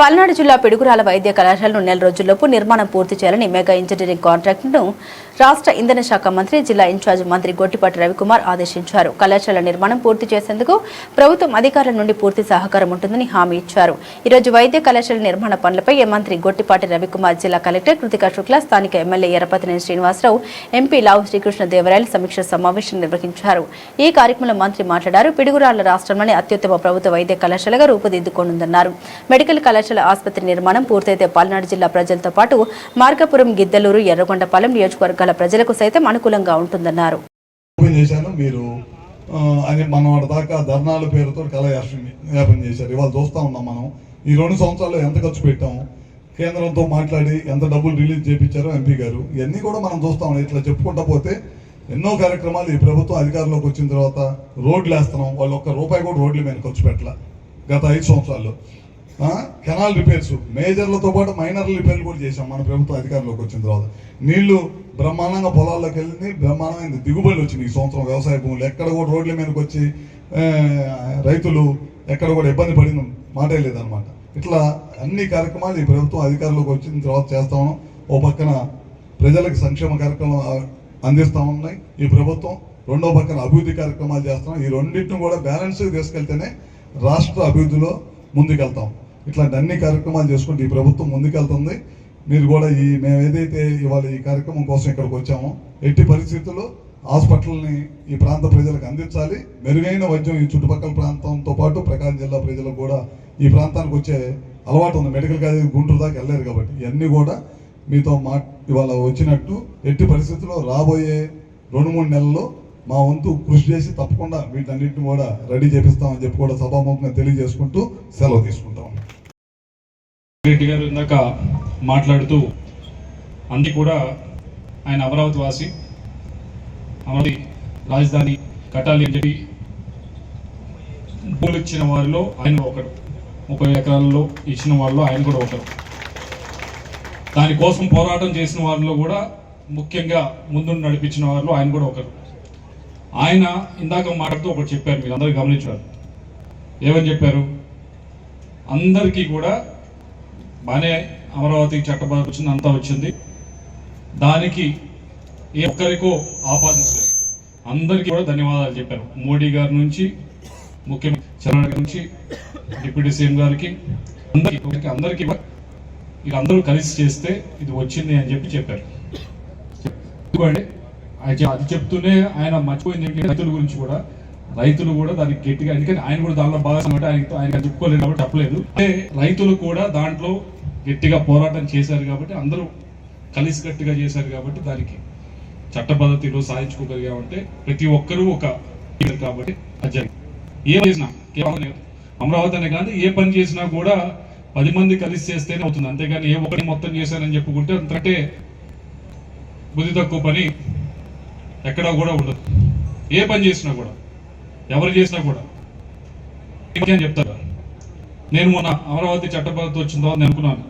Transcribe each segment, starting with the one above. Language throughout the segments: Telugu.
పల్నాడు జిల్లా పిడుగురాల వైద్య కళాశాలను నెల రోజుల్లోపు నిర్మాణం పూర్తి చేయాలని మెగా ఇంజనీరింగ్ కాంట్రాక్టును రాష్ట్ర ఇంధన శాఖ మంత్రి జిల్లా ఇన్ఛార్జ్ మంత్రి గొట్టిపాటి రవికుమార్ ఆదేశించారు. కళాశాల నిర్మాణం పూర్తి చేసేందుకు ప్రభుత్వం అధికారుల నుండి పూర్తి సహకారం ఉంటుందని హామీ ఇచ్చారు. ఈరోజు వైద్య కళాశాల నిర్మాణ పనులపై మంత్రి గొట్టిపాటి రవికుమార్, జిల్లా కలెక్టర్ కృతికా శుక్లా, స్థానిక ఎమ్మెల్యే ఎర్రపతినేని శ్రీనివాసరావు, ఎంపీ లావు శ్రీకృష్ణదేవరాయలు సమీక్ష సమావేశం నిర్వహించారు. ఈ కార్యక్రమంలో మంత్రి మాట్లాడారు. పిడుగురాళ్ల రాష్ట్రంలోని అత్యుత్తమ ప్రభుత్వ వైద్య కళాశాలగా రూపుదిద్దుకోనుందన్నారు. మెడికల్ కళాశాల ఆసుపత్రి నిర్మాణం పూర్తయితే పల్నాడు జిల్లా ప్రజలతో పాటు మార్కాపురం, గిద్దలూరు, ఎర్రగొండపాలెం నియోజకవర్గాల ప్రజలకు సైతం అనుకూలంగా ఉంటుందన్నారు. దాకా ధర్నాల పేరుతో కళాయాపన చేశారు. ఇవాళ చూస్తా ఉన్నాం మనం ఈ 2 సంవత్సరాల్లో ఎంత ఖర్చు పెట్టాము, కేంద్రంతో మాట్లాడి ఎంత డబ్బులు రిలీజ్ చేయించారో ఎంపీ గారు, ఇవన్నీ కూడా మనం చూస్తా ఉన్నాం. ఇట్లా చెప్పుకుంటా పోతే ఎన్నో కార్యక్రమాలు ఈ ప్రభుత్వం అధికారంలోకి వచ్చిన తర్వాత రోడ్లు వేస్తున్నాం. వాళ్ళు ఒక్క రూపాయి కూడా రోడ్ల మీద ఖర్చు పెట్టాల గత 5 సంవత్సరాల్లో. కెనాల్ రిపేర్స్, మేజర్లతో పాటు మైనర్ రిపేర్లు కూడా చేశాం మన ప్రభుత్వం అధికారంలోకి వచ్చిన తర్వాత. నీళ్లు బ్రహ్మాండంగా పొలాల్లోకి వెళ్ళి బ్రహ్మాండమైన దిగుబడి వచ్చింది ఈ సంవత్సరం. వ్యవసాయ భూములు ఎక్కడ కూడా రోడ్ల మీదకి వచ్చి రైతులు ఎక్కడ కూడా ఇబ్బంది పడిన మాటే లేదనమాట. ఇట్లా అన్ని కార్యక్రమాలు ఈ ప్రభుత్వం అధికారంలోకి వచ్చిన తర్వాత చేస్తా ఉన్నాం. ఓ పక్కన ప్రజలకు సంక్షేమ కార్యక్రమాలు అందిస్తూ ఉన్నాయి ఈ ప్రభుత్వం, రెండో పక్కన అభివృద్ధి కార్యక్రమాలు చేస్తున్నాం. ఈ రెండింటిని కూడా బ్యాలెన్స్గా తీసుకెళ్తేనే రాష్ట్ర అభివృద్ధిలో ముందుకెళ్తాం. ఇట్లాంటి అన్ని కార్యక్రమాలు చేసుకుంటూ ఈ ప్రభుత్వం ముందుకెళ్తుంది. మీరు కూడా మేము ఏదైతే ఇవాళ ఈ కార్యక్రమం కోసం ఇక్కడికి వచ్చామో, ఎట్టి పరిస్థితుల్లో హాస్పిటల్ని ఈ ప్రాంత ప్రజలకు అందించాలి. మెరుగైన వైద్యం ఈ చుట్టుపక్కల ప్రాంతంతో పాటు ప్రకాశం జిల్లా ప్రజలకు కూడా ఈ ప్రాంతానికి వచ్చే అలవాటు ఉంది. మెడికల్ కాలేజ్ గుంటూరు దాకా వెళ్ళారు కాబట్టి ఇవన్నీ కూడా మీతో ఇవాళ వచ్చినట్టు ఎట్టి పరిస్థితుల్లో రాబోయే 2-3 నెలల్లో మా వంతు కృషి చేసి తప్పకుండా వీటన్నిటిని కూడా రెడీ చేపిస్తామని చెప్పి కూడా సభాముఖంగా తెలియజేసుకుంటూ సెలవు తీసుకుంటాం. రెడ్డి గారు ఇందాక మాట్లాడుతూ అన్ని కూడా ఆయన అమరావతి వాసి, అమరావతి రాజధాని కట్టాలి అని చెప్పి భూములు ఇచ్చిన వారిలో ఆయన ఒకరు, 30 ఎకరాలలో ఇచ్చిన వారిలో ఆయన కూడా ఒకరు. దానికోసం పోరాటం చేసిన వారిలో కూడా ముఖ్యంగా ముందు నడిపించిన వారిలో ఆయన కూడా ఒకరు. ఆయన ఇందాక మాట్లాడుతూ ఒకటి చెప్పారు, మీరు అందరూ గమనించారు. ఏమని చెప్పారు? అందరికీ కూడా బాగానే అమరావతి చట్టబద్ధ వచ్చింది, అంతా వచ్చింది, దానికి ఏ ఒక్కరికో ఆపాదించలేదు, అందరికీ కూడా ధన్యవాదాలు చెప్పారు. మోడీ గారి నుంచి, ముఖ్యమంత్రి చంద్రబాబు గారి నుంచి, డిప్యూటీ సీఎం గారికి, అందరికీ వీళ్ళందరూ కలిసి చేస్తే ఇది వచ్చింది అని చెప్పారు. ఎందుకంటే అది చెప్తూనే ఆయన మర్చిపోయింది రైతుల గురించి కూడా. రైతులు కూడా దానికి గట్టిగా, ఎందుకంటే ఆయన కూడా దానిలో బాగా ఆయన చెప్పుకోలేదు కాబట్టి చెప్పలేదు. అంటే రైతులు కూడా దాంట్లో గట్టిగా పోరాటం చేశారు కాబట్టి, అందరూ కలిసికట్టుగా చేశారు కాబట్టి దానికి చట్టపద్ధతిలో సాధించుకోగలిగామంటే ప్రతి ఒక్కరూ ఒక కాబట్టి అది జరిగింది. ఏ చేసినా కేవలం అమరావతి అనే కానీ ఏ పని చేసినా కూడా 10 మంది కలిసి చేస్తేనే అవుతుంది. అంతేగాని ఏ ఒక్కటి మొత్తం చేశానని చెప్పుకుంటే అంతకంటే బుద్ధి తక్కువ పని ఎక్కడా కూడా ఉండదు. ఏ పని చేసినా కూడా, ఎవరు చేసినా కూడా అని చెప్తారు. నేను మొన్న అమరావతి చట్టపద్ధతి వచ్చిన తర్వాత నేను అనుకున్నాను,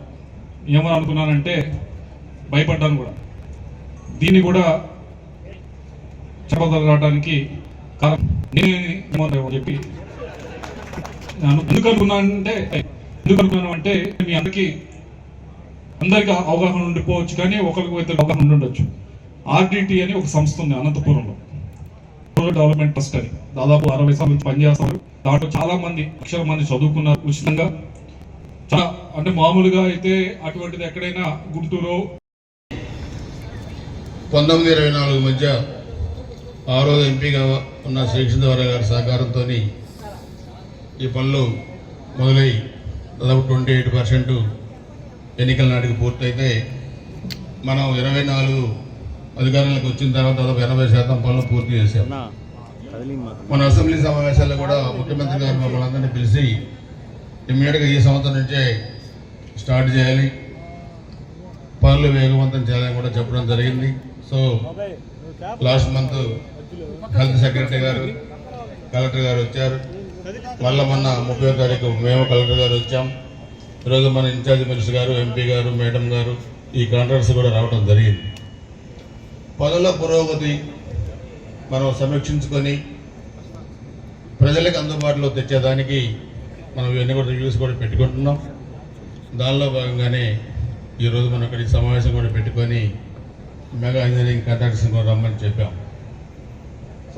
ఏమని అనుకున్నానంటే భయపడ్డాను కూడా. దీన్ని కూడా చట్టబద్ధత రావడానికి కారణం నేను చెప్పి ఎందుకు అనుకున్నాను అంటే మీ అందరికీ అవగాహన ఉండిపోవచ్చు, కానీ ఒకరికి అవగాహన ఉండొచ్చు. ఆర్డిటి అని ఒక సంస్థ ఉంది అనంతపురంలో, రూరల్ డెవలప్మెంట్ ట్రస్ట్ అని. దాదాపు 60 సంవత్సరాలు పనిచేస్తారు. దాంట్లో చాలా మంది, లక్షల మంది చదువుకున్నారు ఉచితంగా. చాలా అంటే మామూలుగా అయితే అటువంటిది ఎక్కడైనా గుంటూరు 1924 మధ్య ఆ రోజు ఎంపీగా ఉన్న శ్రీకృష్ణదేవరాయ గారి సహకారంతో ఈ పనులు మొదలై దాదాపు 28% ఎన్నికల నాటికి పూర్తయితే మనం 24 అధికారంలోకి వచ్చిన తర్వాత దాదాపు 80% పనులు పూర్తి చేశాం. మన అసెంబ్లీ సమావేశాల్లో కూడా ముఖ్యమంత్రి గారు మమ్మల్ని అందరినీ పిలిచి ఇమ్మీడియట్గా ఈ సంవత్సరం నుంచే స్టార్ట్ చేయాలి, పనులు వేగవంతం చేయాలని కూడా చెప్పడం జరిగింది. So last month health secretary గారు, కలెక్టర్ గారు వచ్చారు. మళ్ళీ మొన్న 30వ తారీఖు మేము కలెక్టర్ గారు వచ్చాం. ఈరోజు మన ఇన్ఛార్జ్ మినిస్టర్ గారు, ఎంపీ గారు, మేడం గారు, ఈ కాంట్రాక్టర్స్ కూడా రావడం జరిగింది. పనుల పురోగతి మనం సమీక్షించుకొని ప్రజలకు అందుబాటులో తెచ్చేదానికి మనం ఇవన్నీ కూడా రివ్యూస్ కూడా పెట్టుకుంటున్నాం. దానిలో భాగంగానే ఈరోజు మనం ఇక్కడ ఈ సమావేశం కూడా పెట్టుకొని మెగా ఇంజనీరింగ్ కాంట్రాక్టర్స్ని కూడా రమ్మని చెప్పాం.